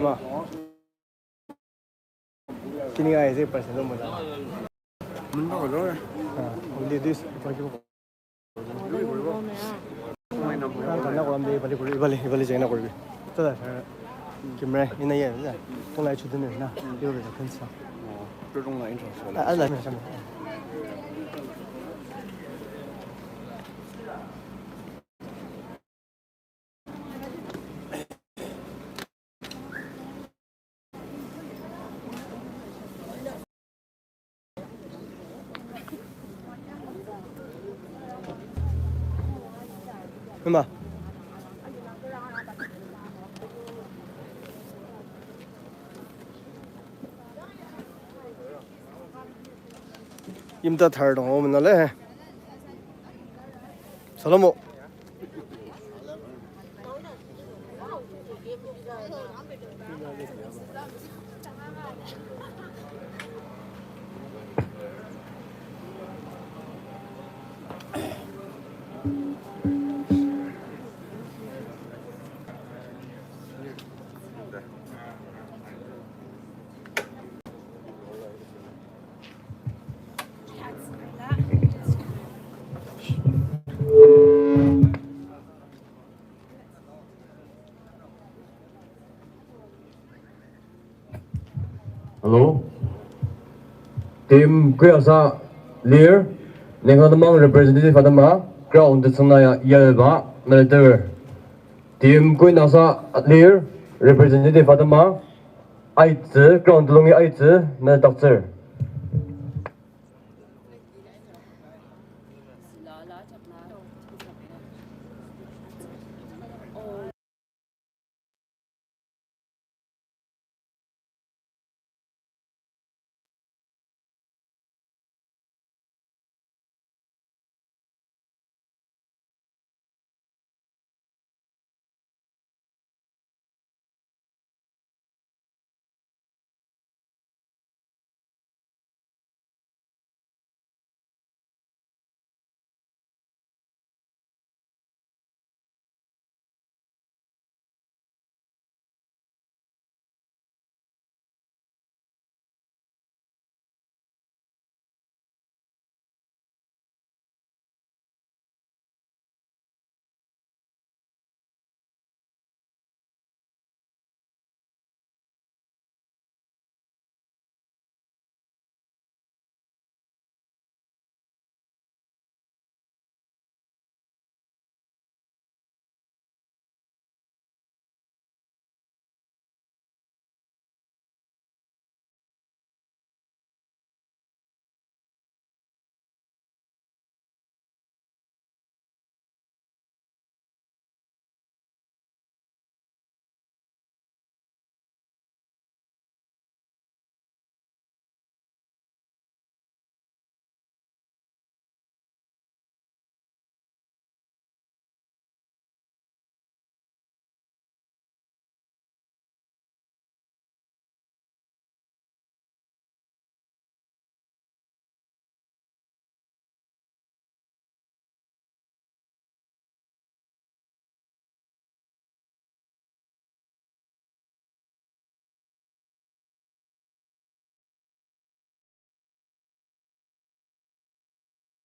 嘛，今年还是本身都没得。没到这儿。我列队是不给我。那我们一把钱拿过来，这在这儿，给没？你那也是，东来去的那那，有人很强。哦，这种来一场车了。来上面。对吗？你们在台儿动我们那嘞，啥了么？Hello, tim kuasa Lear, dengan teman representatif Fatama, ground senaya Yalba, militer. Tim kuasa Lear, representatif Fatama, Aiz, ground lungi Aiz, militer.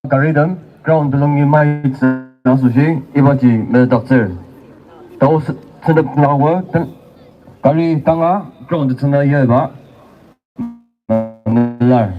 Karidam, ground lungi Aiz, nasusin, ibaji militer. Tahu sedap lawa, kali tengah, ground senaya Yalba, militer.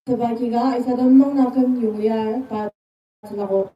Sebagiga isa damang nakan yuyar patlago.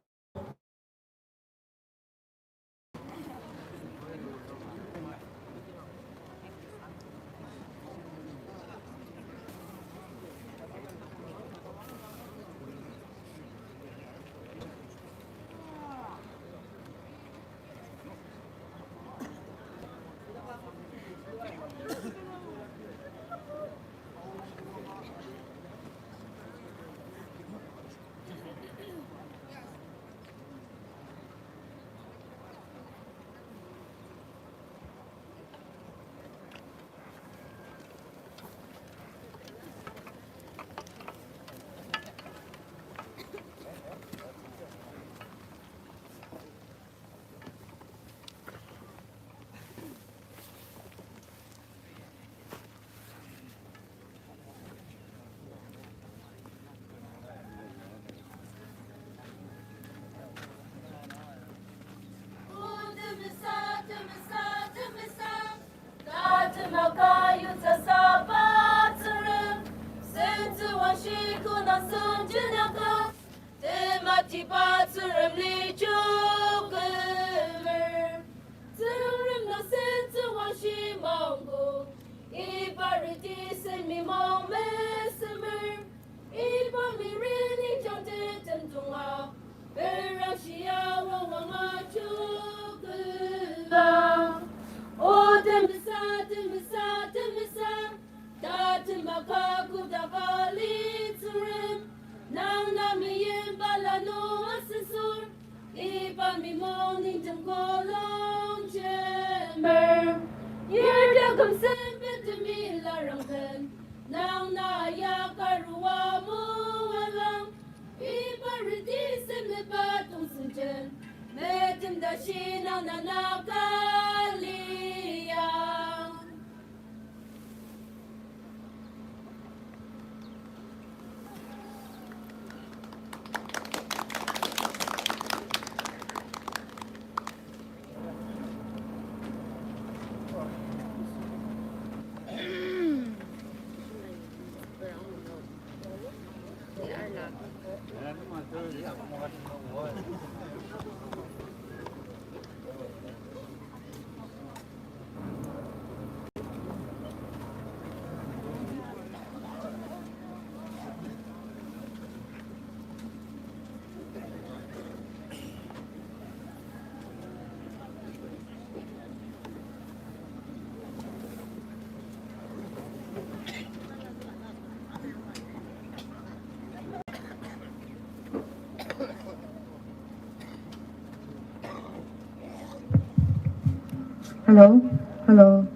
Hello, hello.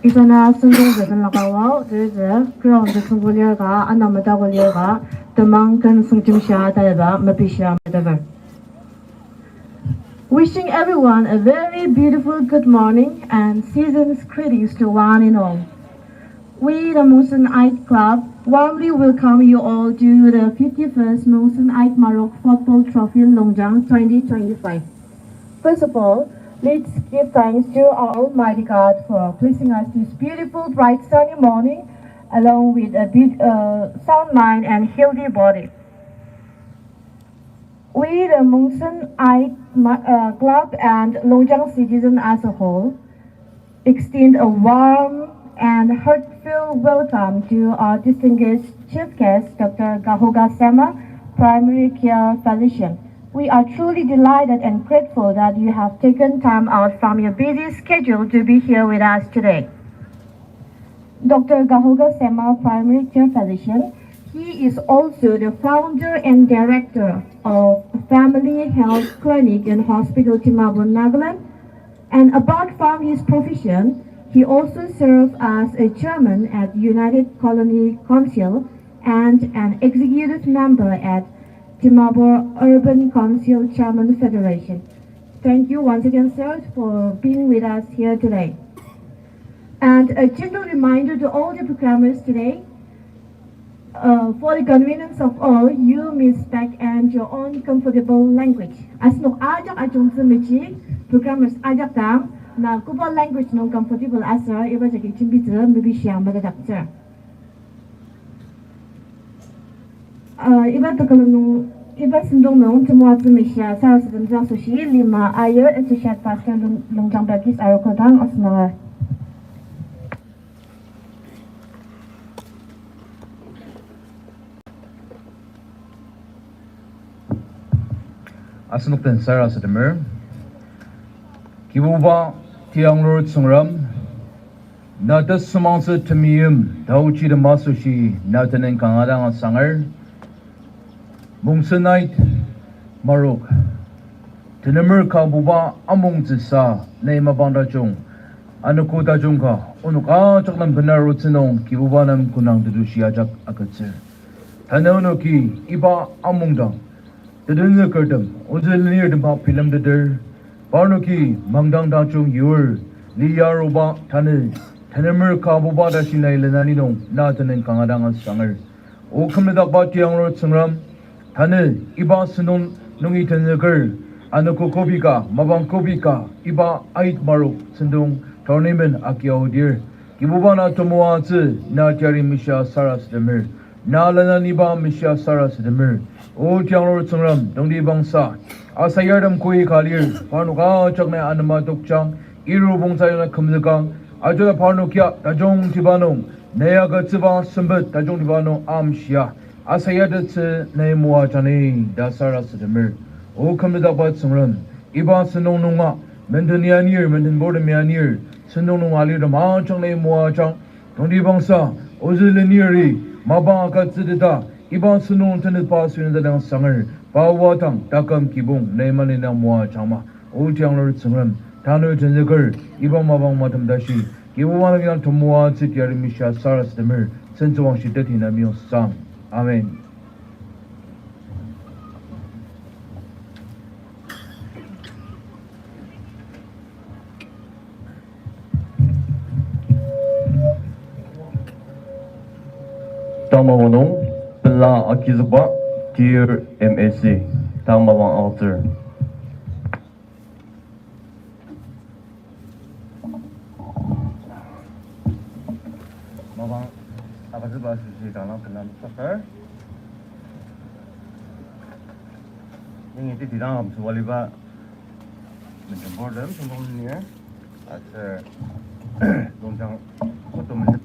이전에 승동대선 나가와 그래서 그런 승부리가 안 남다 걸려가 도망간 승중시아 달바 마피시아 메다버. Wishing everyone a very beautiful good morning and season's greetings to one and all. We, the Mongsen Club, warmly welcome you all to the 51st Mongsen Marok Football Trophy Longjang 2025. First of all, let's give thanks to our Almighty God for placing us this beautiful, bright, sunny morning, along with a sound mind and healthy body. We, the Mongsen Club and Longjang citizens as a whole, extend a warm and heartfelt welcome to our distinguished chief guest, Dr. Gahoga Sema, Primary Care Physician. We are truly delighted and grateful that you have taken time out from your busy schedule to be here with us today. Dr. Gahoga Sema, Primary Care Physician, he is also the founder and director of Family Health Clinic and Hospital Timabur, Nagaland. And apart from his profession, he also serves as a chairman at United Colony Council and an executive member at Timabur Urban Council Chairman Federation. Thank you once again, sir, for being with us here today. And a gentle reminder to all the programmers today, for the convenience of all, you may speak and your own comfortable language. As no ajak ajong sumiji, programmers ajak dang, na kuba language no comfortable asa iba jagi chimbi zhe maybe shiyang bada dakcha. Iba takalang nung iba sindong nung tumuwa zimisya sa sidang zang sushi lima ayo associate pastor Longjang Baptist ayo kodang osnaga. Asnukten Sarah Sadamer Kibuba Tiang Lord Sungram Natas Sumansa Tamium Tauchi the Masushi Natanen Kangadang Sanger Mongsenite Marok Tenemer Kabuba Among Zisa Name Abanda Jung Anukuta Junka Unuka Chaklam Penarutsinong Kibubanam Kunang Dudushiajak Akatser Tanonoki Iba Amungdang The dinner curtain, also near the pop film the der, Barnoki, Mangdang Dachung Ur, Liyaroba, Tanil, Tenemer Kabuba Dashina Lenanino, Nathan and Kangadang Sanger. O Kameda Batiang Road Sangram, Tanil, Iba Sunon, Nungi Teneker, Anoko Kobika, Mabang Kobika, Iba Ait Marok, Sendung, Tournament Akio dear, Kibubana Tomoazi, Natari Misha Saras the Mir, Nalana Niba Misha Saras the Mir. O Tiang Lord Sungram, Dongdi Bangsa, Asayadam Kui Kalir, Panuka Chakna Anama Tukchang, Iru Bongsayana Kumzakang, Ajola Panukia, Tajong Tibanong, Neagatsiba Sumbet, Tajong Tibano Amshia, Asayadats Nemua Tani, Dasaras the Mir, O Kamidabat Sungram, Iba Senonunga, Mentanianir, Mentenbordamianir, Senonung Ali the Machang Nemua Chang, Dongdi Bangsa, Oziliniri, Mabaka Iban sunung tenit pas yun dalang sanger, bawatang takam kibung naimanin ng mua chama, o tiang lor sungram, tano tenzeker, ibang mabang matam dashi, kibuwan ng tumuwa sit yari misha saras demir, sensuwang shidati na miyong sang. Amen. Tamamonong Pela Akizaba, dear MSC, Tamawang Altar. Mabang Akazaba Sushi Dana Penam Safar. Yang itu tidak am suwaliba macam boredom sembang ni as Longjang foto macam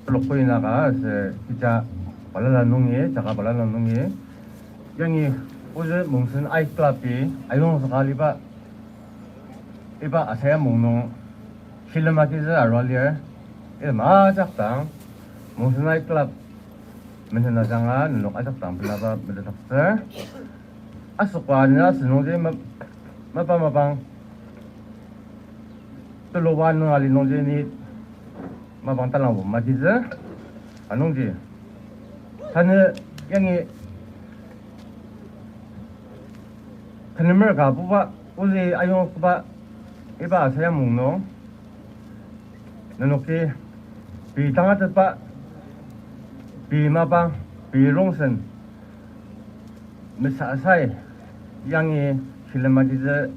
lokoi naga se kita balalan nungi jaga balalan nungi yang uze Mongsen I club ayong sekali pak iba saya mongnong silmati je arwalier macak tang Mongsen I club menena jangan nunuk ajak tang pelaba mendetakser asukwannya senong je mapang tuluan ngali nong je ni mabang talang bo matiza anong ji tane yangi tenemer ka buba uzi ayong ba iba saya mungno nanoki bi tangat pa bi mabang bi Longsen misa sai yangi silamatiza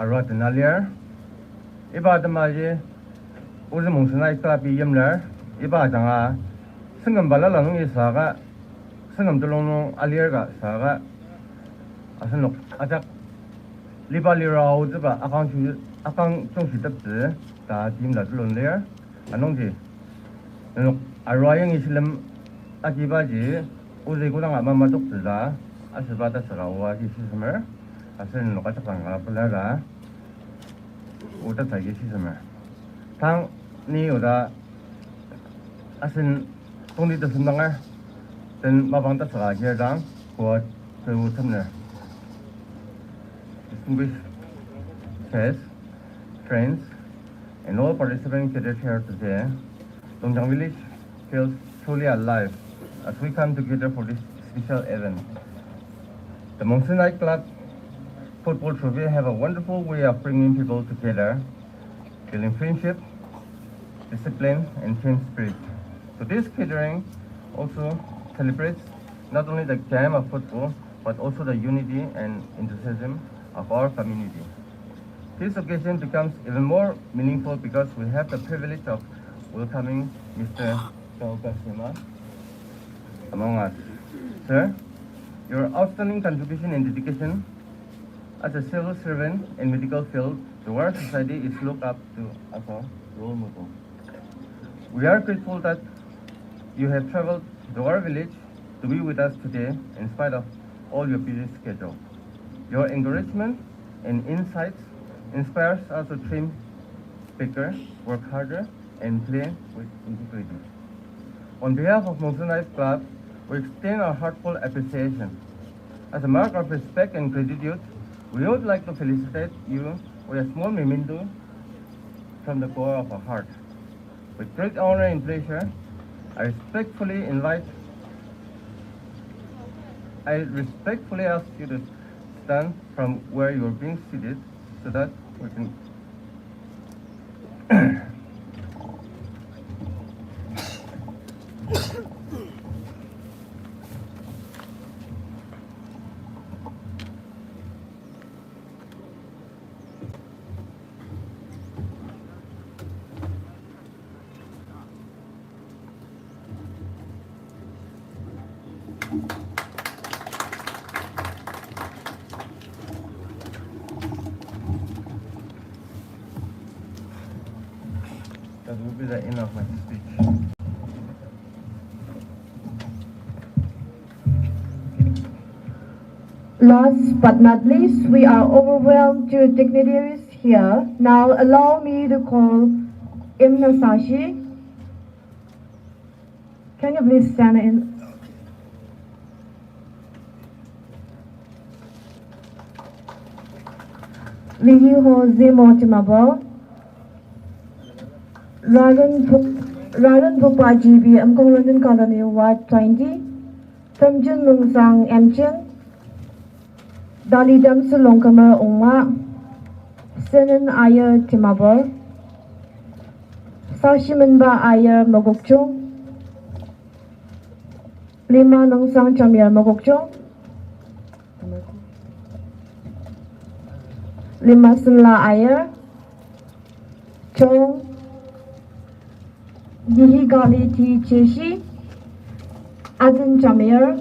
arwat nalier iba tamaji uzi Mongsen I club yemler iba janga sengam balalang isaga sengam tulong alier ga saga asanok ajak libalirao ziba akang chongsi tapzi ta tim da tulon ler anong ji nanok arwayang islam akibaji uzi kudang ama matuk zida asibata sagawa ki sisamer asan nok ajak nga pulaga uta tagi sisamer tang ni udah asin tungdi tersendang dan mabang tak seraja dang buat sewutamnya distinguished guests, friends, and all participants gathered here today. Longjang Village feels truly alive as we come together for this special event. The Mongsen Club Football Trophy have a wonderful way of bringing people together, building friendship, discipline, and team spirit. So this gathering also celebrates not only the game of football, but also the unity and enthusiasm of our community. This occasion becomes even more meaningful because we have the privilege of welcoming Mr. Sima among us. Sir, your outstanding contribution and dedication as a civil servant in medical field to our society is looked up to as a role model. We are grateful that you have traveled to our village to be with us today in spite of all your busy schedule. Your encouragement and insights inspires us to train quicker, work harder, and play with integrity. On behalf of Mongsen Club, we extend our heartfelt appreciation. As a mark of respect and gratitude, we would like to felicitate you with a small memento from the core of our heart. With great honor and pleasure, I respectfully ask you to stand from where you are being seated so that we can that will be the end of my speech. Last but not least, we are overwhelmed to dignitaries here. Now allow me to call Imna Sashi. Can you please stand in? Lihi ho zimo timabo. Raran Bhupa GB, Amkong London Colony, Ward 20. Tamjun Mungsang Mchen. Dalidam Sulongkamar Ongma. Senen Ayer Timabor. Sashimanba Ayer Mogokchong. Lima Nongsang Chamyer Mogokchong. Lima Sunla Ayer. Chong. Yihi Gali Ti Cheshi. Adun Chamyer.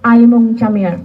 Aimong Chamyer.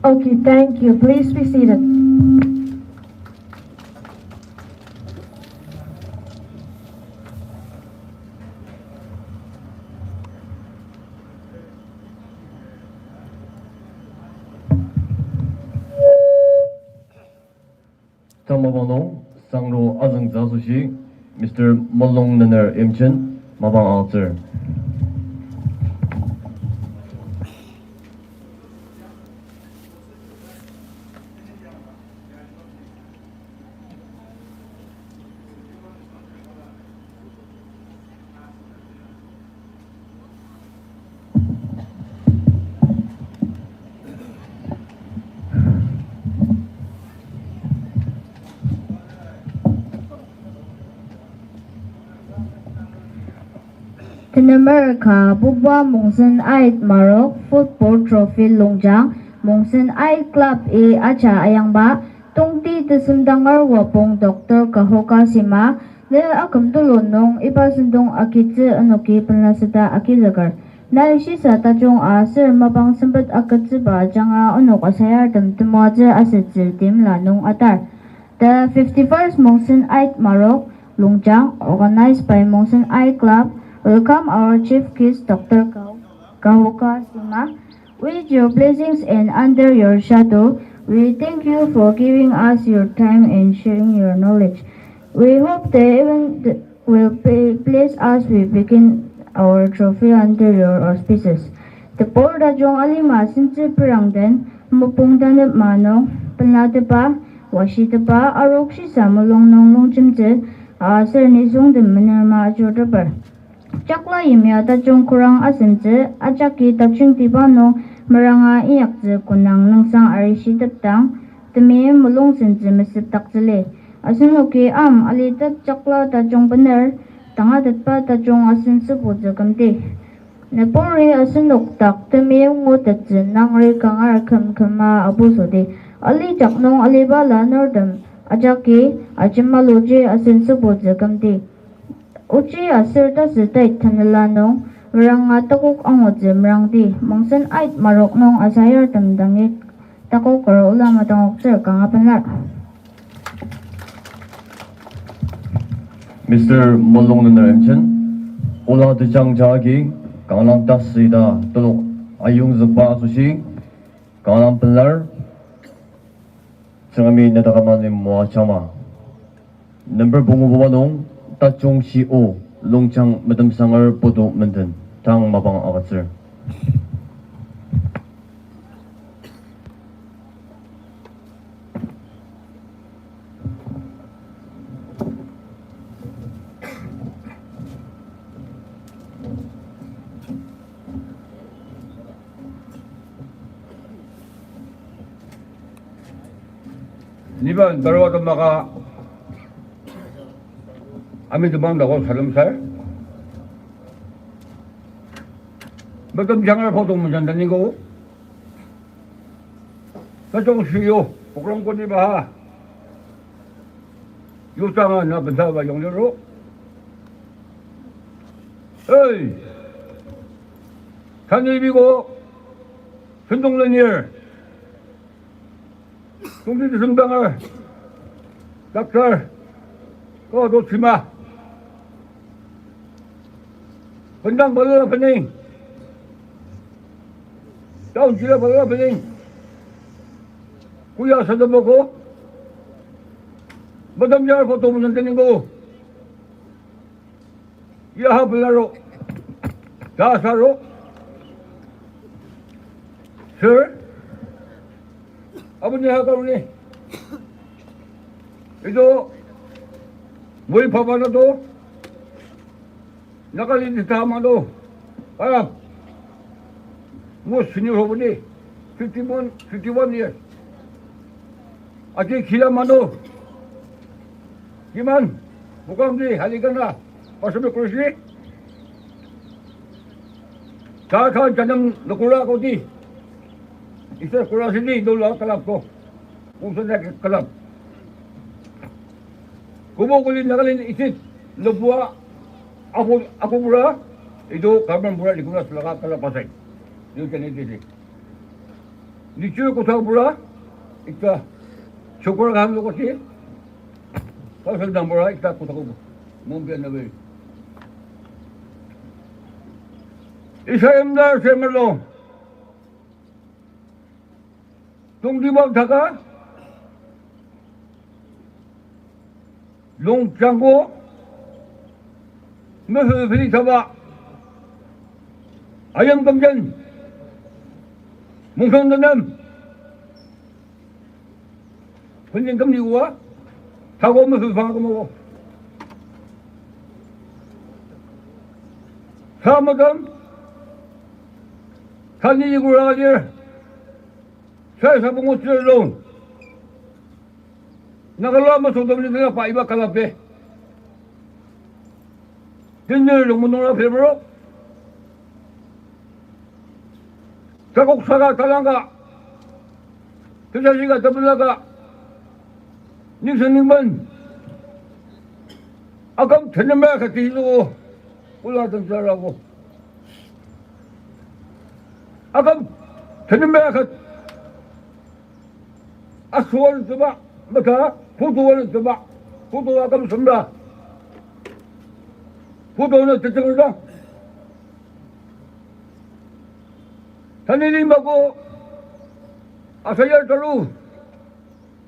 Okay, thank you. Please be seated. Tamabano, Sangro Azang Zasushi, Mr. Molong Naner Imchen, Mabang Alter. In America, Bubba Mongsen Marok Football Trophy Longjang Mongsen Club A acha ayangba tungti tesundangar wapong Dr. Kahoka Sima le akam tulunong ipasundong akitse anoki penlasita akizagar na isisa tajong sir mabang sempat akatse ba janga onok asayar temtemoje asetsil tim lanong atar. The 51st Mongsen Marok Longjang, organized by Mongsen Club, welcome our chief guest Dr. Kao. Kahoka Sima. With your blessings and under your shadow, we thank you for giving us your time and sharing your knowledge. We hope the event will bless us. We begin our trophy under your auspices. The Porta Jong Alima Sinti Pirangden, Mupungdan Mano, Penladeba, Washitaba, Arokshi Samulong Nong Chimte, Sernizong the Minerma Jodaber. Chakla Yimya Tajong Kurang Asimte, Ajaki Taching Tibano, Maranga Iyak Kunang Nangsang Arishi Taptang, the Mie Mulong Sinti Misip Taksele. Asunuki Alita Chakla Tajong Bener, Tangadat Tajong Asin Supu Zakamti. Nepori Asunuk Tak, the Mie Motat Nangri Kangar Kama Abusodi, Ali Jaknong Alibala Nordam, Ajaki, Ajimaluji Asin Supu Zakamti. Uchi Asirta Sitai Tanilano, Ranga Takuk Angozim Rangdi, Mongsen Ait Marok Nong Asayar Tamdangik, Takok Karola Matangok Sir Kangapanlar. Mr. Molong Naremchen, Ola de Chang Jagi, Kanam Tasida, Tolo Ayung Zapa Sushi, Kanam Pilar, Changami Natakamani Moachama. Number Bungubanong, Tachong Si O, Longjang Madam Sanger Poto Menten, Tang Mabang Agatser. Niban dalawa ito maka amin dumang ako salamsar. Batam jangar foto mo dyan danin ko. Katong siyo, pukrong ko ni baha. Yutangan na bansawa yung laro. Hey! 산입이고 선동len이er 동지도 성당을 닥터 놓치마 번당 벌러 번ning 다운 지라 벌러 번ning 구야 서도 먹고 뭐덤jar foto mo 되는 거 이하 불러로 다사로 Sir, 아버님 하가오니 ito mo'y papanato nakalindi tama do parang mo senior hoboni 51 years ati kilamano giman mukhang di halikan na pasami kursi kakak janang nakula ko di isa kula sini dulu kalap ko kung saan kalap kumukulin nakalin isit lubwa ako mura ito kaman mura di ko na sila kalapasay yun kanitisi nicho ko sa mura ika syukur ang hanglo ko siya pasal ng mura ika ko sa ko mumbiyan na ba isa imdar siya marlo 동지막 다가 롱장고 무흐브리 잡아 아영동전 몽성전남 훈련금리고와 사고 무흐방하고 뭐고 사무점 산이구라가지 Saya bungo celong. Nakalama sa dami nila pa iba kalape. Dinner long munong na febro. Sakok saga talanga. Kisasiga tablaga. Nisaninban. Agam tenema katilo. Wala tang sarago. Agam tenema kat aswal tuba maka putuwal tuba putuwa kam sumda putuwa tetengal 산내림하고 아사열 다루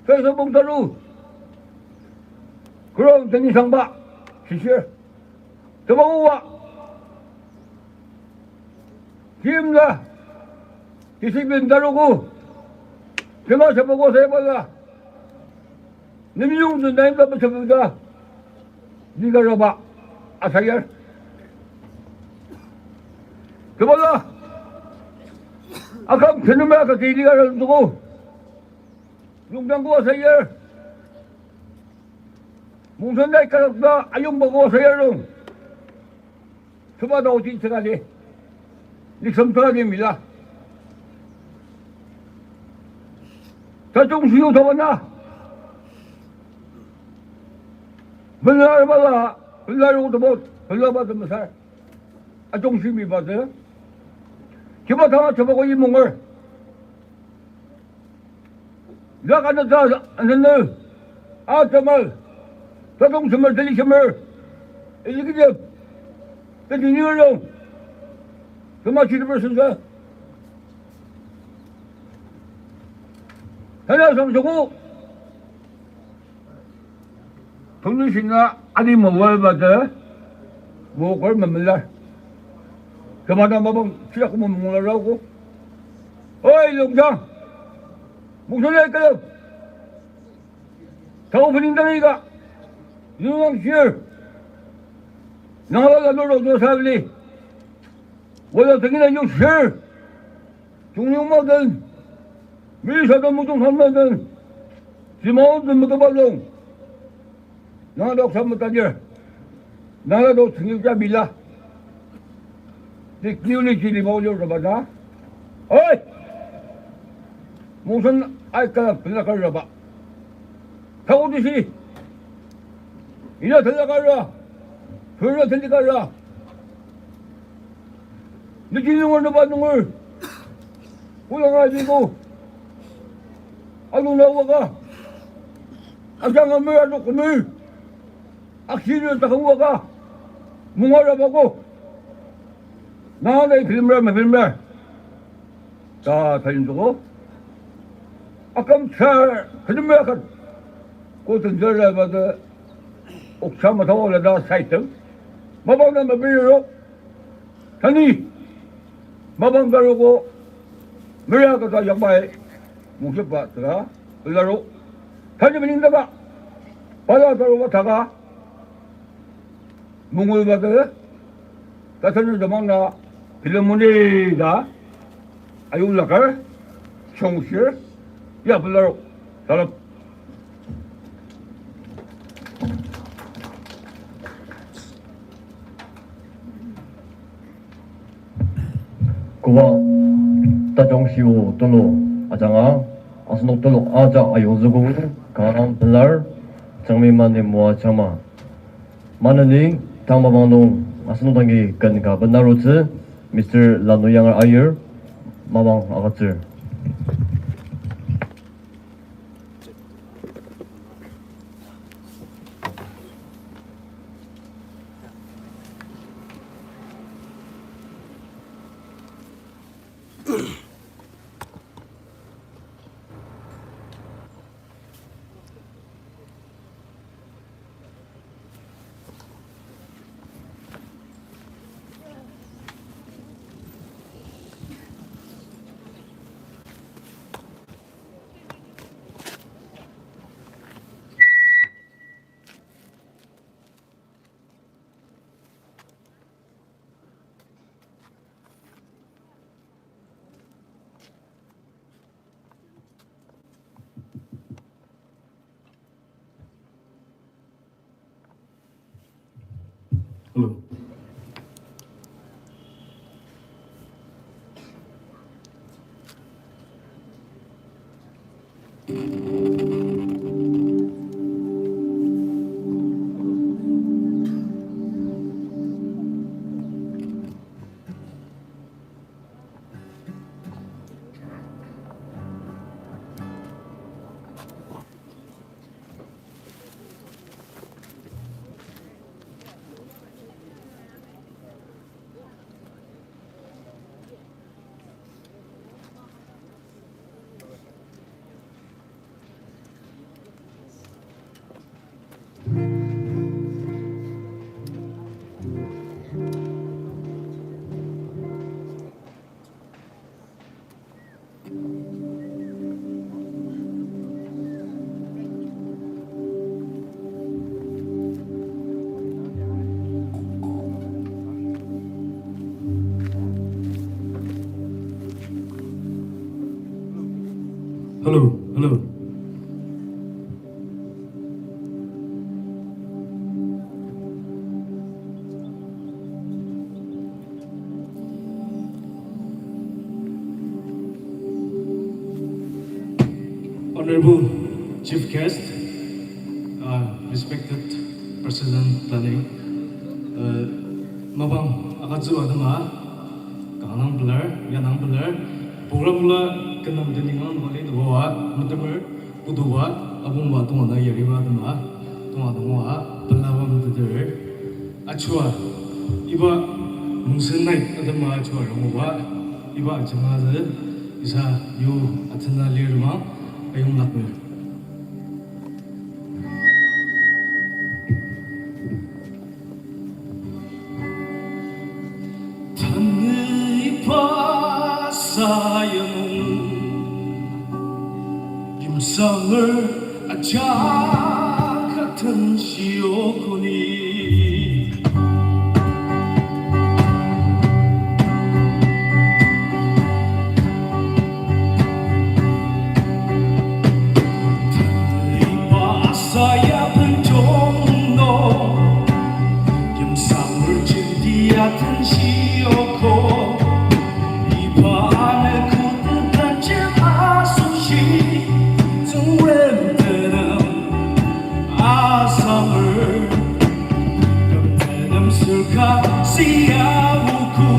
세서봉 다루 그럼 대니상바 시시얼 더마우와 기임나 기시빈 다루고 그마 잡아고 세발라 nimiyungdo na yung dapat sabi ka di ka raba asayar kabala akam sinumaya ka kili ka rin ko Longjang ko asayar Mongsen na ikarap na ayong bago asayar nung sumada ko din sa kali niksamta din mila sa chung siyo tawa na Benar malah, benar untuk bot, benar batu besar. Acung simi batu. Coba tahu coba kau imungar. Dah kan ada anu, atamal, tatung semar teli semar. Ini kita, tadi ni orang, semua cerita bersungguh. Hanya sama cukup. 동료신나 아니 먹어봐도 뭐걸 먹을라 그마다 마방 시작하면 먹으라고 어이 longjang 목소리 할까요 더 분인다니까 유왕실 나와가 놀러도 살리 원래 등이나 육실 중용마든 미사도 무슨 한마든 지마오든 먹어봐도 나도 삼무다지 나도 승유자 밀라 네 기운이 길이 모여서 봐라 어이 무슨 알까 들어가려 봐 타오듯이 이리 들어가라 그래 들어가라 느끼는 걸 받는 걸 올라가지고 아주 나와가 아장은 뭐야 놓고 늘 akhirin ta huwa ka mungara bago na na filmra ta thayin ko akam cha filmra ka ko tin jara ba da oksa ma thaw la da saitam mabang na mabiro tani mabang garo ko mera ka ta yakbai mungse ba ta laro tani bininda ba para taro ba taga 몽골바드 같은 도망나 빌레모니가 아유라갈 총실 야블라로 사람 kuwa tajong siwo tolo ajanga asno tolo aja ayozugo karam belar changmi mua chama manani 당마방동 아스노당기 간가 번나로츠 미스터 라노양을 아이어 마방 아가츠 Hello. Hello, hello. Honorable Chief Guest, respected President Planning, Mabang Akadzu Adama, Kanang Blur, Yanang Blur, Pura Kanam Deningan, Wali Dua, Mutamer, Udua, Abumba Tona Yeriva Dama, Tona Dama, Palawan the Achua, Iba Mongsen Night Adama Achua, Iba Chamaza, Isa, you Atana Lirma. Ayong lakmer. Tanay pa sayang Gimsanger at jakatan siyo ko ni saya penjono yang samur cintiatan sioko ibane kutukan jemasushi zungwen tenam asamur tenam surga siabuku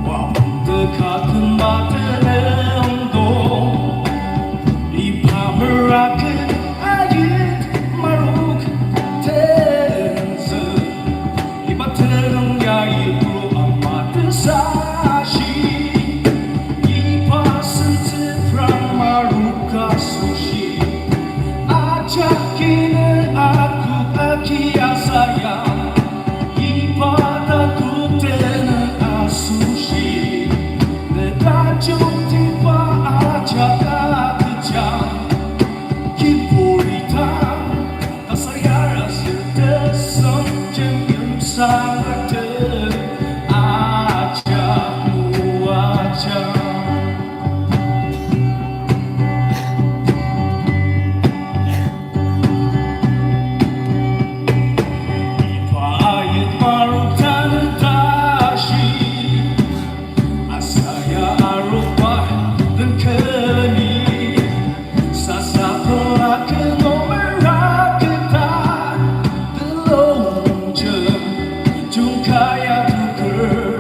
wapun dekatkan mata dong ipamerakan Marok tense ibaterang yai pro amat sashi ipasen from Marok sushi ajakin aku akia sayang ibadaku tenang asushi nedajung tiba ajak kejam sangat ajakmu ajak Ipayat Marok tanah tashi asaya arupah dan keleni sasa pelaku nomor kita belum kaya tuker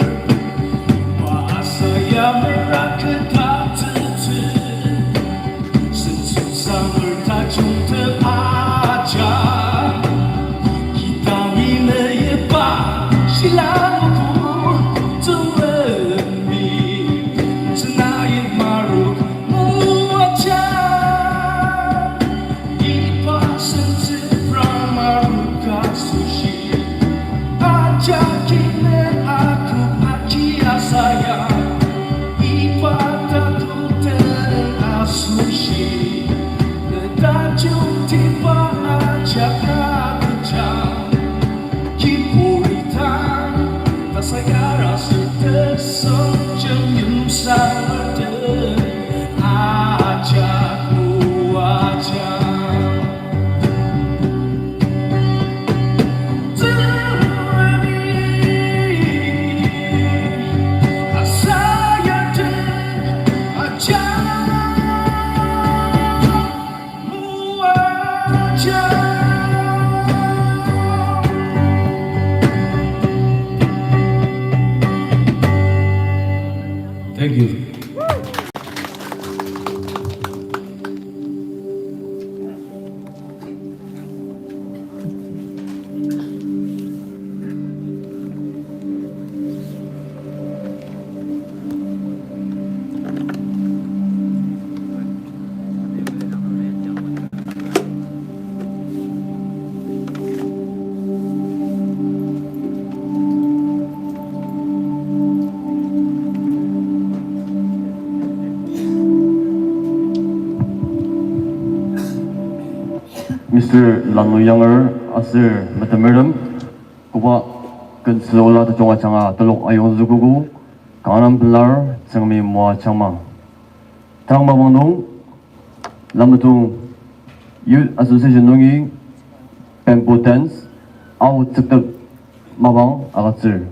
bahasa yang merakyat tertu sensusah bertajung teraja kita minayabah silamuku terlemi senayat Marok muajah ipasen from Marok sushi ajakin aku akia sayang ibadaku terasushi nedajung tiba ajak kejam kipuritan tak saya rasa tersenjam sangat ajakmu ajak Thank you. Mr. Longjang asir matameram kuba kansola ta chonga changa tolok ayong zugugu kanam belar changmi mo changma tangma bangdong lamtung youth association nongi impotence au tsep mabang agatsir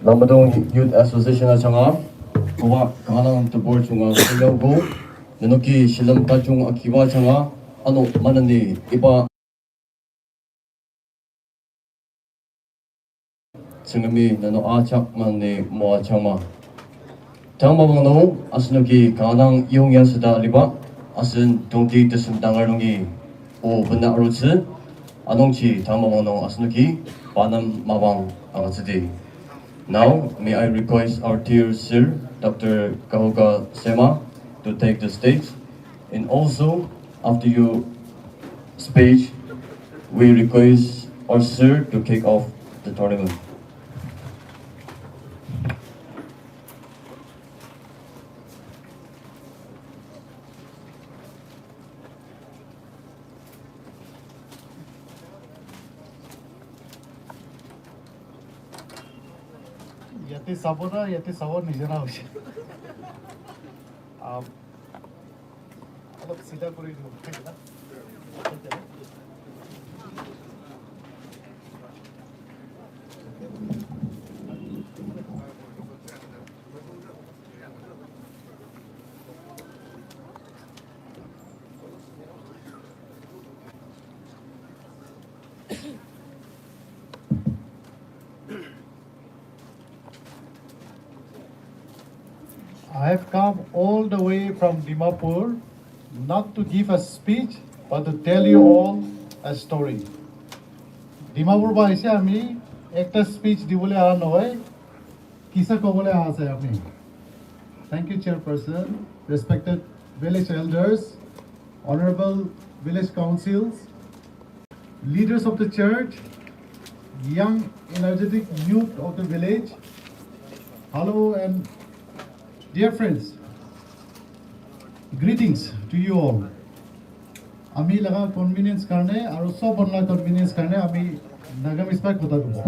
남부동 Youth Association 장아 고와 가능 또 중앙 실려고 너기 실험 가중 아키와 장아 아노 많은데 이봐 지금이 너는 아착만네 모아 장마 장마방노 아스노기 가능 이용야스다 리바 아슨 동티 뜻은 당할롱이 오 분나로츠 아농치 장마방노 아스노기 반am mawang angasidi. Now, may I request our dear Sir, Dr. Kahoka Sema, to take the stage. And also, after your speech, we request our Sir to kick off the tournament. ইয়াতে চাব না ইয়াতে চাব নিজনা হৈছে অলপ চিধা কৰি দিওঁ I have come all the way from Dimapur not to give a speech but to tell you all a story. Dimapur ba aise ami ekta speech dibole aha noy kisa kobole aha ase apni. Thank you, Chairperson, respected village elders, honorable village councils, leaders of the church, young energetic youth of the village. Hello and dear friends, greetings to you all. Ami laga convenience karne aru sob onla convenience karne ami nagam ispak kotha kobo.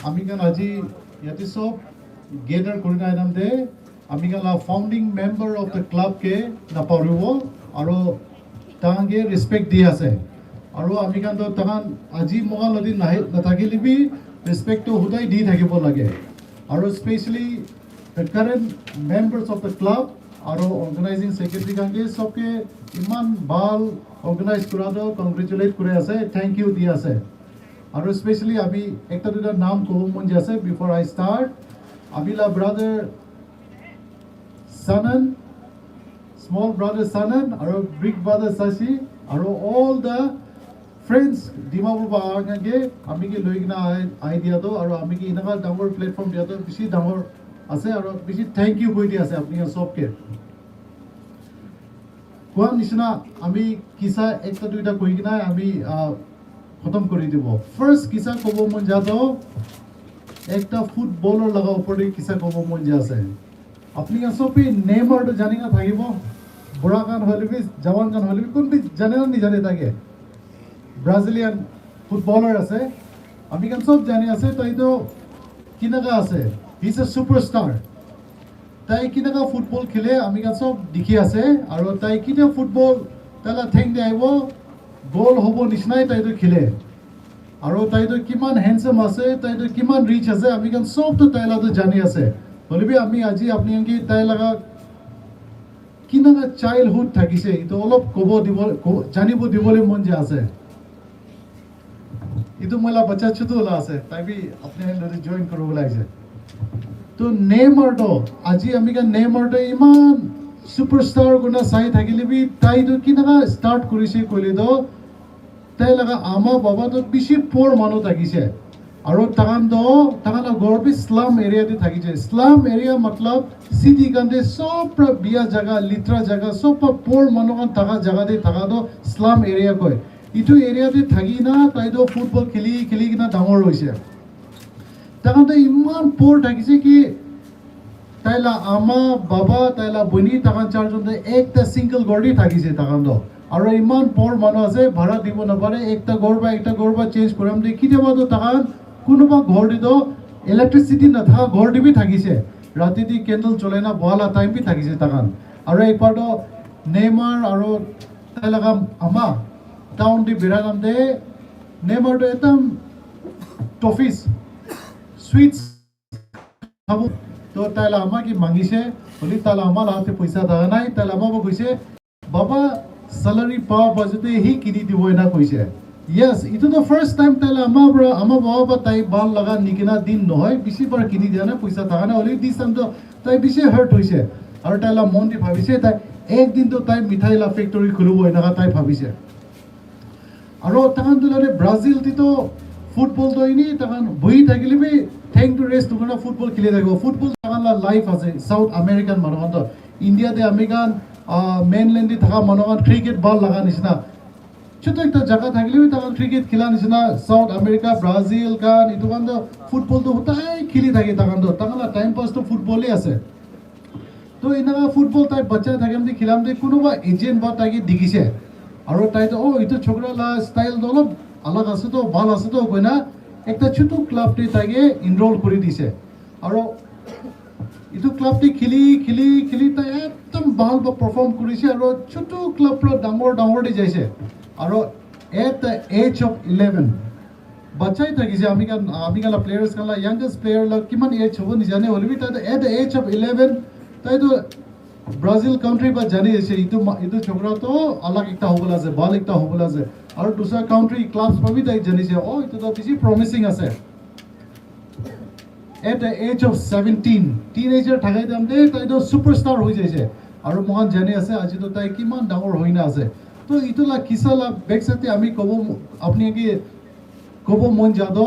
Ami kan aji yati sob gather korina enam de ami kan la founding member of the club ke na paribo aru tange respect di ase. আৰু আমি কান্ত তাহান আজি মগা নদী নাথাকিলেবি ৰেচপেক্টটো সদায় দি থাকিব লাগে আৰু especially the current members of the club আৰু অৰ্গেনাইজিং ছেক্ৰেটাৰী কান্ডে চবকে ইমান ভাল অৰ্গেনাইজ কৰাটো কংগ্ৰেচুলেট কৰি আছে থেংক ইউ দি আছে আৰু স্পেচিয়েলি আমি একটা দুটা নাম ক'ব মন যায় আছে বিফৰ আই ষ্টাৰ্ট আবিলা brother Sanan, small brother Sanan আৰু big brother Sashi আৰু all the friends Dimapur baage ami ki loigna idea to aru ami ki inaga dangor platform dia to bishi dangor ase aru bishi thank you koi dia ase apni sob ke koan nishna ami kisa ekta duita koi kina ami khatam kori dibo first kisa kobo mon ja to ekta footballer laga opor kisa kobo mon ja ase apni sob pe neymar to jani na thakibo bura kan hole bi jawan kan hole bi kon bi jane na ni jane take Brazilian footballer আছে আমি kan সব জানি আছে তাই তো কিনাকা আছে he is a superstar তাই কিনাকা football খেলে আমি kan সব দেখি আছে আৰু তাই কিটা ফুটবল তালা থেং দে আইব গোল হ'ব নিছনাই তাই তো খেলে আৰু তাই তো কিমান হ্যান্ডসাম আছে তাই তো কিমান রিচ আছে আমি kan সব তো তাইলা তো জানি আছে বলিবি আমি আজি আপনি কি তাই লাগা কিনাকা চাইল্ডহুড থাকিছে তো অলপ কব দিব জানিব দিবলে মন যে আছে itu mala bacha chutu la ase tai bi apne lori join koro laise to Neymar to aji ami ka Neymar to iman superstar guna sai thakile bi tai to kinaga start korise koile do tai laga ama baba to bishi por manu thakise aro tagan gorbi slum area te thakise slum area matlab city kande sob biya jaga litra jaga sob por manu kan thaga jaga de thaga do slum area koi ইটো এৰিয়াতে থাকি না তাইতো football খেলি কিনা ডাঙৰ হৈছে তাকান্তে ইমান পৰ থাকিছে কি তাইলা আমা বাবা তাইলা বনি তাকান চাৰজনতে একটা সিঙ্গল গড়ি থাকিছে তাকান্দ আৰু ইমান পৰ মানুহ আছে ভাড়া দিব নপাৰে একটা গড় বা চেঞ্জ কৰাম দে কিতেবা তো তাকান কোনোবা ঘৰ দিতো ইলেক্ট্ৰিচিটি নাথাকা ঘৰ দিবি থাকিছে ৰাতি দি কেন্ডল জ্বলাই না বহালা টাইম বি থাকিছে তাকান আৰু একবাৰতো নেইমাৰ আৰু তাই লগা আমা টাউন দি বিৰানাম দে নেইমাৰটো একদম টফিছ সুইটছ খাব তো তাইলা আমা কি মাগিছে হলি তাইলা আমা লাহাতে পইচা থাকা নাই তাইলা আমা কৈছে বাবা salary পাওয়া বাজেতে হি কিনি দিব না কৈছে yes itu the first time তাইলা আমা বড় আমা বাবা তাই বাল লাগা নিকিনা দিন নহয় বেছি বার কিনি দিয়া না পইচা থাকা না হলি দিস টাইম তো তাই বেছি হার্ট হইছে আৰু তাইলা মন দি ভাবিছে তাই একদিন তো তাই মিঠাইলা ফ্যাক্টরি খুলিব এনেকা তাই ভাবিছে আৰু তাহান তুলনে ব্ৰাজিল তিতো ফুটবল তো ইনি তাহান বহি থাকিলে বি থ্যাংক টু রেস্ট তোমরা ফুটবল খেলে থাকবো ফুটবল তাহানলা লাইফ আছে সাউথ আমেরিকান মানুষ তো ইন্ডিয়াতে আমেরিকান মেইনল্যান্ডে থাকা মানুষ ক্রিকেট বল লাগা নিচিনা ছোট একটা জায়গা থাকলেও তখন ক্রিকেট খেলা নিচিনা সাউথ আমেরিকা ব্রাজিল গান ইটো গান তো ফুটবল তো হতাই খেলি থাকে তাহানলা টাইম পাস তো ফুটবলই আছে তো এনেকা ফুটবল তাই বাচ্চা থাকিম দি খেলাম দি কোনোবা এজেন্ট বা তাকে দেখিছে আৰু তাই তো ইটো ছোকরালা স্টাইল তো অলপ আলাগ আছে তো ভাল আছে তো কইনা একটা ছোট ক্লাবটি তাকে এনরোল করে দিছে আৰু ইটো ক্লাবটি খেলি তাই একদম ভাল বা পারফর্ম করেছে আৰু ছোট ক্লাব পৰা ডাঙৰ দি যাইছে আৰু এট দ্য এজ অফ 11 বাচ্চাই থাকিছে আমি কালা প্লেয়ার্স কালা ইয়াংগেস্ট প্লেয়ার লা কিমান এজ হ'ব নিজানে হলিবি তাই এট দ্য এজ অফ 11 তাই তো ব্রাজিল কাউন্ট্রি বা জানি আছে ইটো ছোকরা তো আলাগ একটা হবল আছে ভাল একটা হবল আছে আৰু দুসরা কাউন্ট্রি ক্লাবস পাবি তাই জানিছে ইটো তো বেশি প্রমিসিং আছে at the age of 17 teenager থাকাই দাম দে তাই তো সুপারস্টার হৈ যাইছে আৰু মহান জানি আছে আজি তো তাই কিমান ডাঙৰ হইনা আছে তো ইটোলা কিসালা বেকসাতে আমি কব আপনি কি কব মন যাদো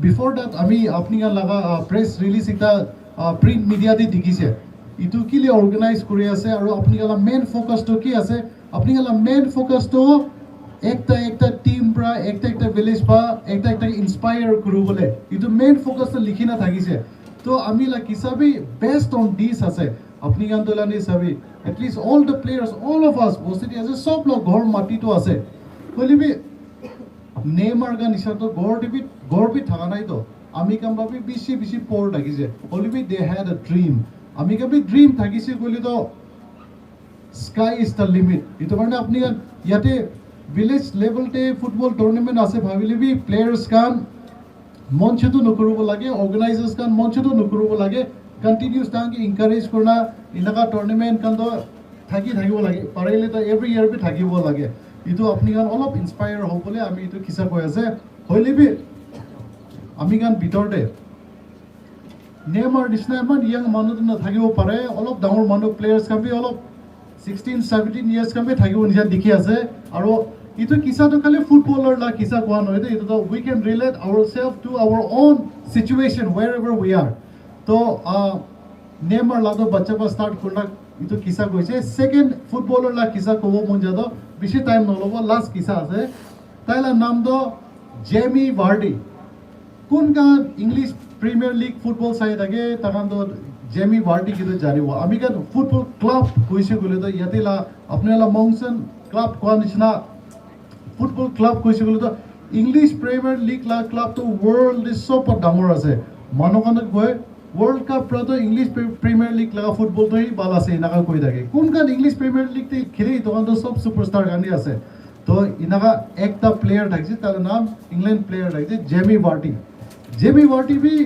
বিফোর দ্যাট আমি আপনি লাগা প্রেস রিলিজ একটা প্রিন্ট মিডিয়া দি দেখিছে ইটো কিলে অর্গানাইজ কৰি আছে আৰু আপনি গলা মেইন ফোকাস তো কি আছে আপনি গলা মেইন ফোকাস তো একটা টিম পৰা একটা ভিলেজ বা একটা ইন্সপায়ার কৰিবলৈ ইটো মেইন ফোকাস তো লিখি না থাকিছে তো আমি লা কিসাবি বেস্ট অন দিস আছে আপনি গান দলানি সাবি at least all the players all of us বসিটি আছে সব লোক ঘর মাটি তো আছে কইলিবি নেইমার গান ইসা তো গড় বি থাকা নাই তো আমি কাম ভাবি বেশি পর থাকিছে কইলিবি দে হ্যাড আ ড্রিম আমি কাবি ড্রিম থাকিছে কইলি তো স্কাই ইজ দ্য লিমিট ইটো মানে আপনি ইয়াতে ভিলেজ লেভেলতে ফুটবল টুর্নামেন্ট আছে ভাবিলিবি প্লেয়ার্স কান মঞ্চটো নকৰিব লাগে অর্গানাইজার্স কান মঞ্চটো নকৰিব লাগে কন্টিনিউস তাকে এনকারেজ কৰনা ইনাকা টুর্নামেন্ট কান তো থাকিব লাগে পাৰিলে তো এভৰি ইয়াৰ বি থাকিব লাগে ইটো আপনি গান অলপ ইন্সপায়ার হ'বলে আমি ইটো কিসা কৈ আছে হইলিবি আমি গান ভিতৰতে নেইমাৰ নিচিনা ইমান ইয়াং মানুহ নাথাকিব পাৰে অলপ ডাঙৰ মানুহ প্লেয়াৰ্স কান বি অলপ 16-17 years কাম বি থাকিব নিচিনা দেখি আছে আৰু ইটো কিসা তো খালি ফুটবলার লা কিসা কোৱা নহয় দে ইটো তো we can relate ourselves to our own situation wherever we are তো নেইমার লাদো বাচ্চা পা স্টার্ট করলা ইটো কিসা কইছে সেকেন্ড ফুটবলার লা কিসা কব মন যাদো বেশি টাইম নলব লাস্ট কিসা আছে তাইলা নাম দো জেমি ভার্ডি কোন গান ইংলিশ প্রিমিয়ার লিগ ফুটবল চাই থাকে তাকান তো জেমি ভার্ডি কিতো জানিব আমি গান ফুটবল ক্লাব কইছে গলে তো ইয়াতেলা আপনারা মংসেন ক্লাব কোৱা নিচিনা ফুটবল ক্লাব কইছে গলে তো ইংলিশ প্রিমিয়ার লিগ লা ক্লাব তো ওয়ার্ল্ড ইজ সব ডাঙৰ আছে মানকানত গৈ वर्ल्ड कप पर तो इंग्लिश प्रीमियर लीग लगा फुटबल तो ही बाल আছে ইনাকা কই থাকে কোন কান इंग्लिश प्रीमियर लीग তে খেলে তখন তো সব সুপারস্টার গানি আছে তো ইনাকা একটা প্লেয়ার থাকছে তার নাম ইংল্যান্ড প্লেয়ার থাকছে জেমি ভার্টি भी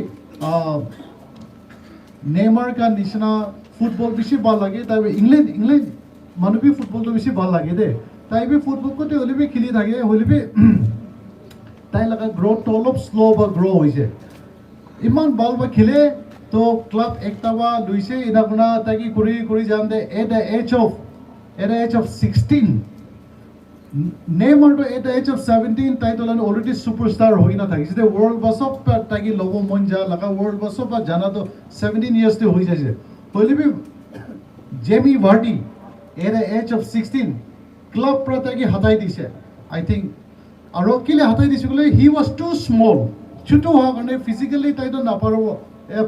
নেইমার का নিশনা ফুটবল বেশি ভাল লাগে তাই ইংল্যান্ড মানুষ भी ফুটবল তো বেশি ভাল লাগে দে তাই भी ফুটবল কোতে হলে भी খেলি থাকে হলে भी তাই লাগা গ্রোথ তো অলপ স্লো বা গ্রো হইছে ইমান ভাল বা খেলে তো ক্লাব একটাবা লইছে ইনাগুনা তাকি কৰি যাম দে at the age of 16 Neymar তো এট দ্য এজ অফ 17 তাই তো অলরেডি সুপারস্টার হই না থাকিছে দে ওয়ার্ল্ড বাসপ তাকি লব মন যা লাগা ওয়ার্ল্ড বাসপ জানা তো 17 ইয়ার্স তে হই যাইছে হইলিবি Jamie Vardy at the age of 16 club প্র তাকি হাতাই দিছে আই থিংক আৰু কিলে হাতাই দিছে গলে হি ওয়াজ টু স্মল ছোট হওয়ার কারণে ফিজিক্যালি তাই তো নাপারব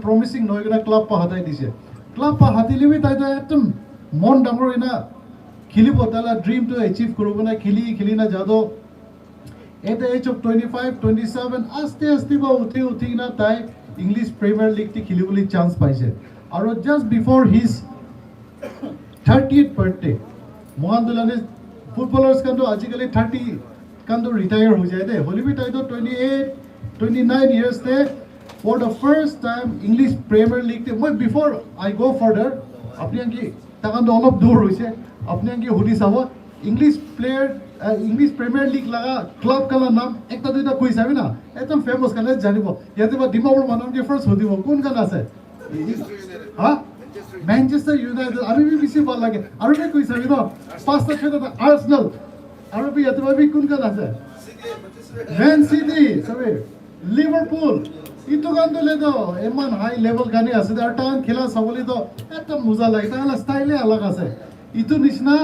প্রমিসিং নয় কিনা ক্লাব পা হাতাই দিছে ক্লাব পা হাতিলেবি তাই তো একদম মন ডাঙর না খেলিব তালা ড্রিম তো অ্যাচিভ করব না খেলি না যাদো এট দ্য এজ অফ 25-27 আস্তে বা উঠি না তাই ইংলিশ প্রিমিয়ার লিগ টি খেলিবলৈ চান্স পাইছে আৰু just before his 30th birthday. Mohan Dulane footballers can do আজিকালি 30 can do retire ho jaye de. Holi bhi tai do 28, 29 years de for the first time English Premier League te. Before I go further, apni anki takan do olop dur hoise. Apni anki hodi sabo English player English Premier League laga club kala naam ekta duita koi sabi na ekdom famous kala janibo yate ba dimapur manam ke first hodibo kon kan ase ha Manchester United aru bhi bisi bal lage aru bhi koi sabi na pasta chhota Arsenal aru bhi yate ba bhi kon kan ase Man City sabi Liverpool itu kan to ledo eman high level gani ase ar tan khela saboli to ekdom muza lage ta style alag ase itu nishna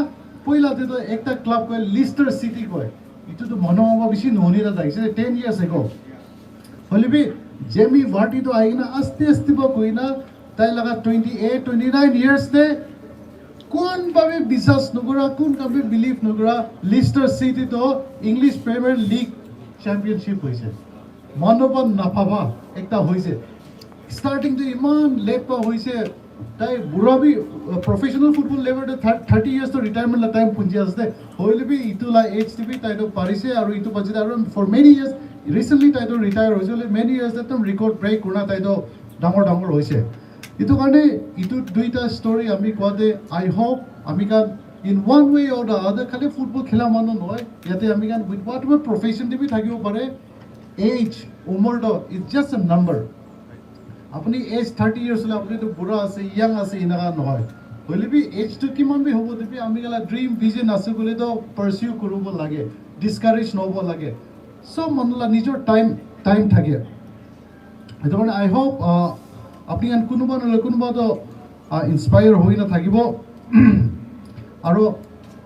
पहिला त्यो त एकटा club को Leicester city को इतो तो मनोमा बेसी नहोनी र दाइसे 10 years ago हलिबी Jamie वार्टी तो आइना आस्ते आस्ते ब कोइना ताइ लगा 28 29 years ते कोन भाबे विश्वास नगरा कोन कबे बिलीव नगरा लिस्टर सिटी तो इंग्लिश प्रीमियर लीग चैंपियनशिप होइसे मनोबल नफाबा एकटा होइसे स्टार्टिंग तो इमान लेपा होइसे ताई बुरा भी प्रोफेशनल फुटबल लेवल 30 years तो रिटायरमेंट ला टाइम पुंजी आस्ते होइले भी इतुला एज टिबी ताई तो पारिसे आरो इतु पछि आरो फॉर मेनी इयर्स रिसेंटली ताई तो रिटायर होइसे मेनी इयर्स तम रिकॉर्ड ब्रेक कुना ताई तो डांगर डांगर होइसे इतु कारणे इतु दुईटा स्टोरी आमी कोदे आई होप आमी का इन वन वे और द अदर खाली फुटबल खेला मानो नय याते आमी का विथ व्हाटएवर प्रोफेशन टिबी থাকিব পারে एज उमर दो इट्स जस्ट अ नंबर अपनी एज 30 years ले अपनी तो बुरा आसे यंग आसे इनागा নহয় হইলে বি এজ তো কিমান বি হবো দিবি আমি গলা ড্রিম ভিজন আছে বলে তো পারসিউ করব লাগে ডিসকারেজ নহব লাগে সব মনলা নিজৰ টাইম থাকে এটো মানে আই হোপ আপনি আন কোনোবা নহলে কোনোবা তো ইনস্পায়ার হই না থাকিব আৰু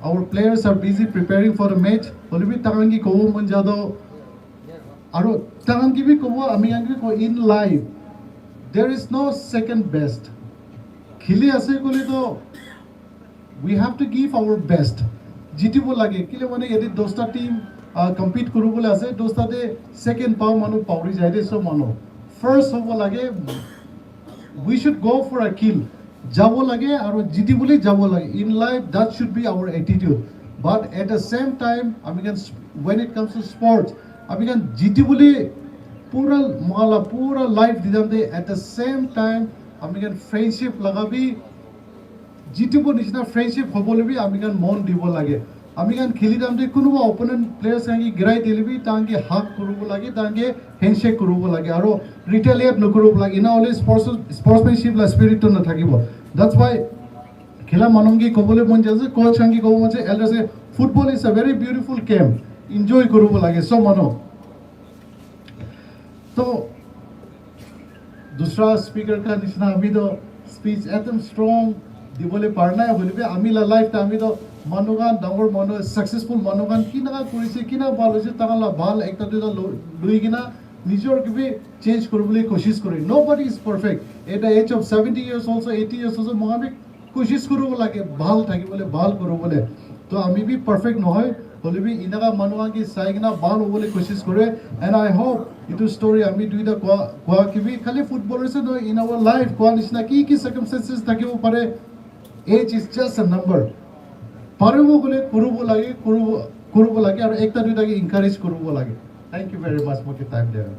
our players are busy preparing for the match হইলে বি তাকান কি কব মন যাদো আৰু তাকান কি বি কব আমি আনকি কো in life there is no second best khili ase kole to we have to give our best jitibo lage kile mane yedi 10ta team compete korubole ase 10ta de second paw manu pauri jai de so mano first hobo lage we should go for a kill jabo lage aro jitibole jabo lage in life that should be our attitude but at the same time when it comes to sports jitibole पूरा माला पूरा life दिदम दे at the same time आमिगन friendship लगा भी जितिबो निसना friendship होबोले भी आमिगन मन दिबो लागे आमिगन खेली दाम दे कुनुबा ओपोनेंट प्लेयर्स आंगी गिराई दिले भी तांगे हाक करबो लागे तांगे हैंडशेक करबो लागे आरो रिटेलिएट न करबो लागे ना ओले स्पोर्ट्समैनशिप ला स्पिरिट तो न থাকিবो दैट्स व्हाई खेला मनंगी कबोले मन जाजे कोच आंगी कबो मन से एल्डर से football is a very beautiful game enjoy करबो लागे सो मानो तो दूसरा स्पीकर का निशना अभी तो स्पीच एकदम स्ट्रॉन्ग दिबोले पारना है बोले आमी ला लाइफ ता अमी तो मानुगान डांगर मानु सक्सेसफुल मानुगान किना करिसे किना ভাল হৈছে তাকালা ভাল একটা দুটা লই কিনা নিজর কিবি চেঞ্জ করবলে কোশিশ করি nobody is perfect at the age of 70 years also 80 years also মহাবি কোশিশ করব লাগে ভাল থাকিবলে ভাল করবলে তো আমি বি পারফেক্ট নহয় হলে বি ইনাগা মানুয়া কি সাইগনা ভাল হবলে কোশিশ করে এন্ড আই হোপ ইটো স্টোরি আমি দুইটা কোয়া কিবি খালি ফুটবলার্স ন ইন আওয়ার লাইফ কোয়া নিছনা কি সার্কামস্টেন্সেস থাকিব পারে age is just a number পারবো বলে করব লাগে আর একটা দুইটাকে এনকারেজ করব লাগে thank you very much for the time there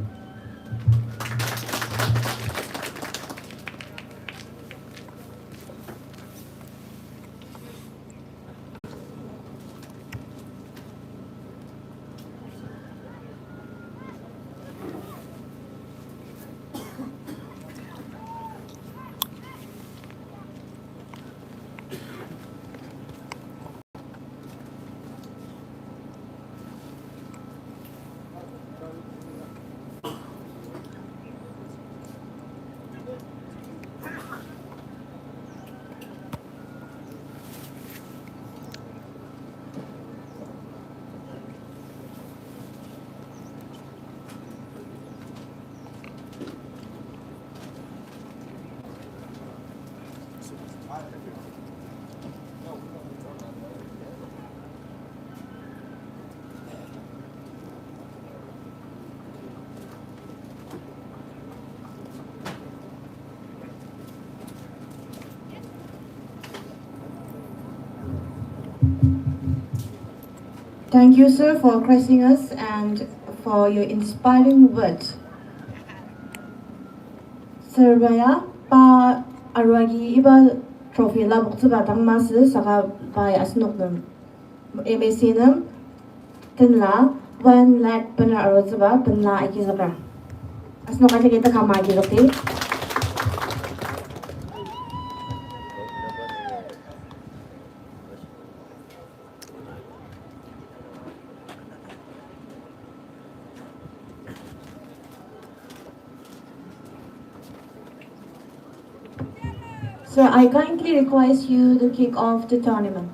Thank you, sir, for gracing us and for your inspiring words. Sir Raya, pa arwagi iba trophy la buktu batang mas saka by asnoknum. MSC nam tenla 1 lakh pena arwazaba penla ikizaka. Asnokati kita kama ikizaki. Sir, I kindly request you to kick off the tournament.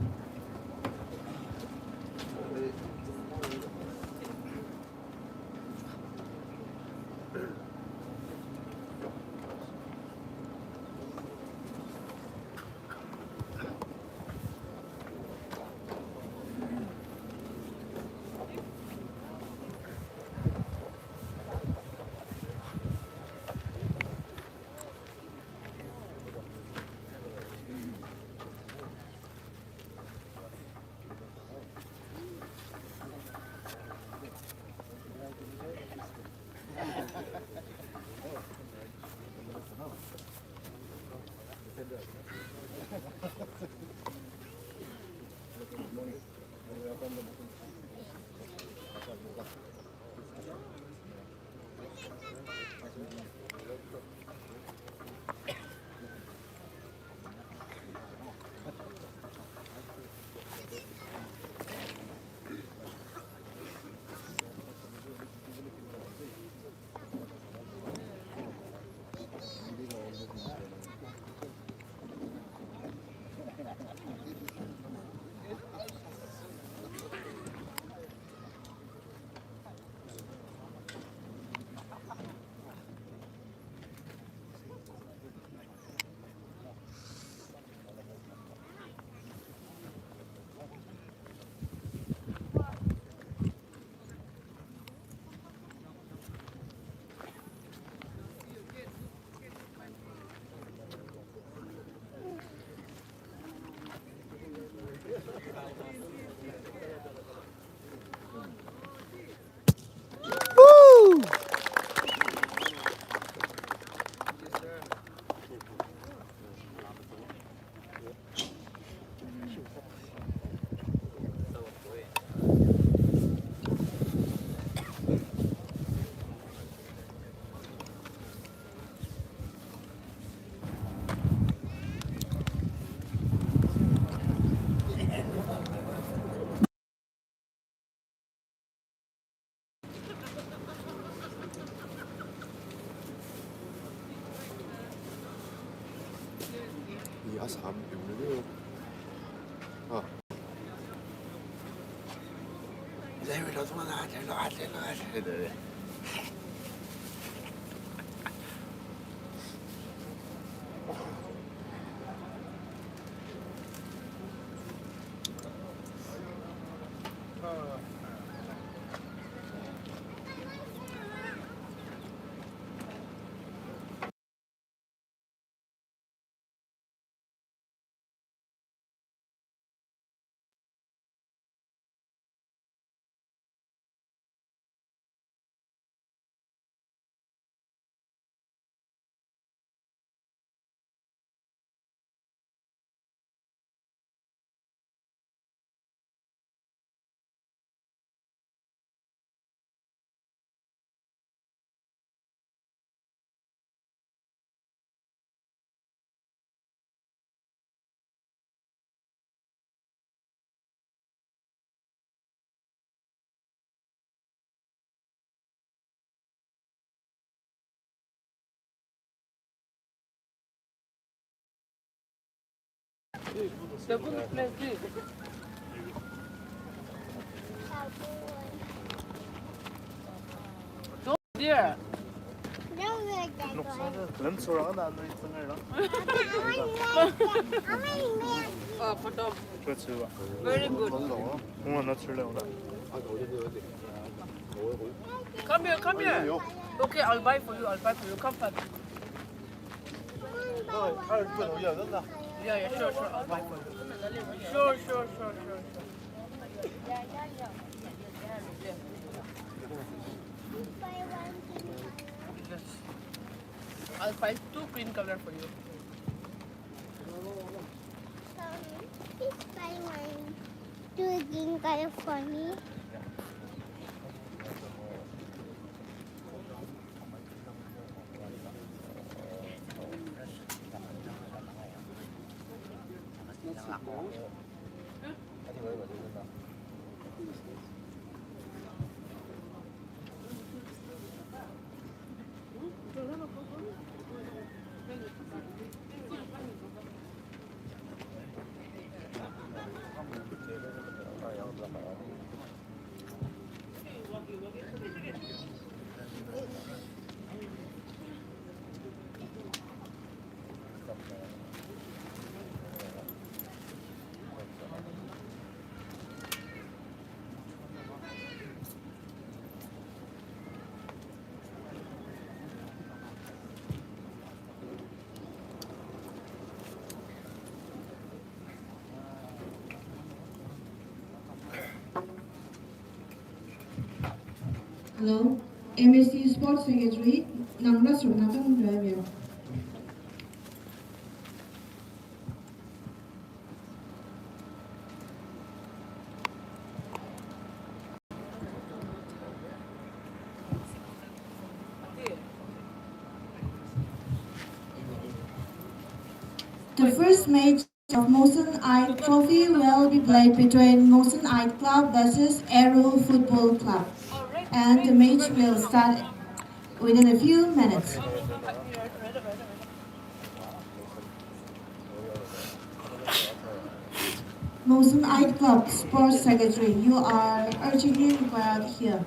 Ja, 3 minutter. Ah. Det vil jeg tro det er. Hvem tror han er når ikke sånn her da? Very good. Come here. Okay, I'll buy for you. Come back. Yeah, sure. I'll buy for you. Sure. I'll find 2 green color for you. Please buy one. Do green color for me. Hello, MSC Sports Secretary, Namra Sunatang Driver. The first match of Mongsen Ait Trophy will be played between Mongsen Ait Club versus Arrow Football Club, and the match will start within a few minutes. Mongsen Ait Club Sports Secretary, you are urgently required here.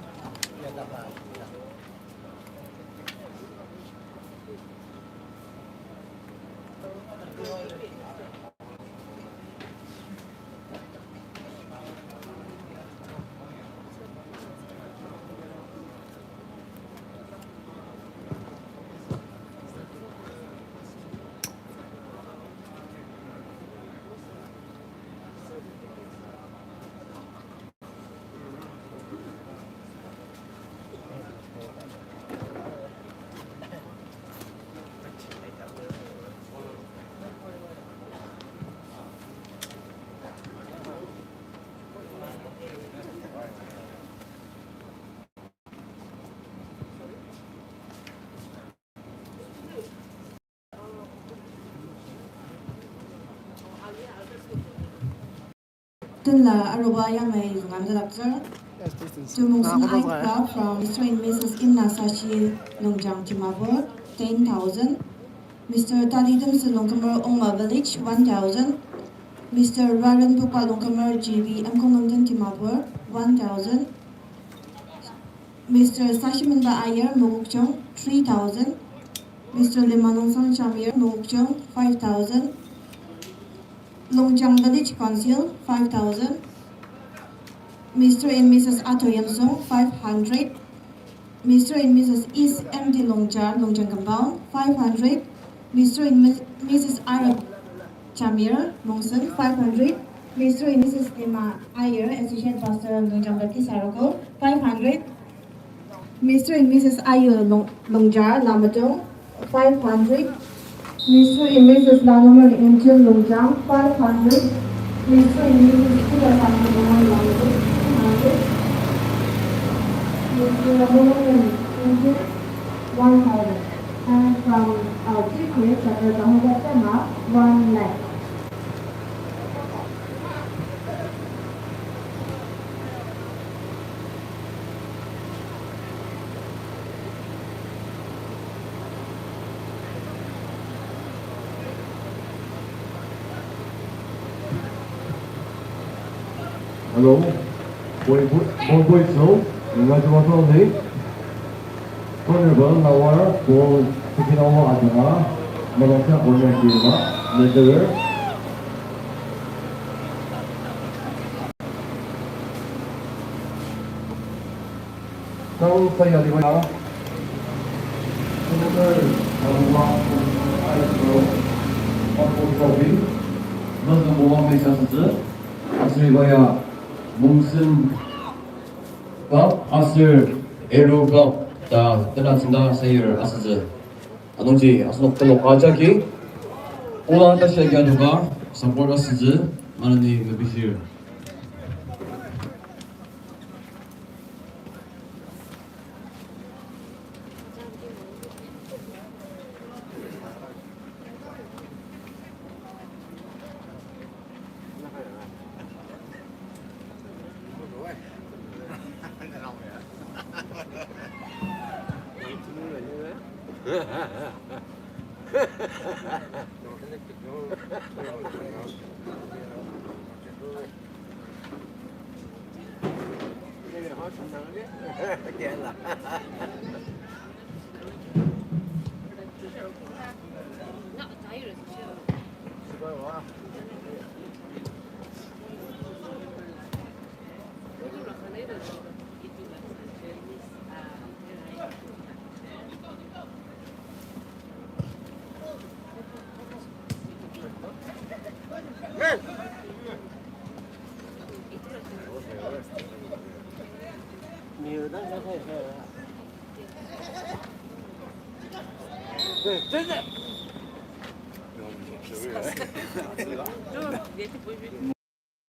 Tên là Aruba Yamei Ngam Director. To Mongsen Ait Club from Mr. and Mrs. Inna Sashi Longjang Timavur, 10,000. Mr. Talidam Longkamer Oma Village, 1,000. Mr. Raran Pupa Longkamer GB Mkongamdan Timavur, 1,000. Mr. Sashimanda Ayer Mogukchong, 3,000. Mr. Limanong Chamir Mogukchong, 5,000. Longjang Village Council, 5,000. Mr. and Mrs. Ato Yamsong, 500. Mr. and Mrs. East MD Longjang Compound, 500. Mr. and Mrs. Arab Chamir, Mongsen, 500. Mr. and Mrs. Lima Ayer, Associate Pastor Longjang Baptist Saroko, 500. Mr. and Mrs. Ayer Longjar Lamatong, 500. Mr. and Mrs. Lanomer Angel Longjang, 500. Mr. and Mrs. Kula Lanomer Lamatong, 200. Mr. Lanomer Angel, 1,000. And from our ticket, Dr. Bahubha Tema, 1 lakh. Hello, boy slow, congratulations. Honorable Nawar for taking over Adama, Malaka Onakima, Leader. Now, saya di mana? Semoga Allah mengatur orang Trophy, bagi orang Malaysia saja. Asal saya Mongsen Club, asal Arrow Club. 자, 끝났습니다. 세율 아스즈. Anongji asnok telok aja ki. Ulang tasya juga support us saja. Mana ni lebih sih? 좀 얘한테 보여줘.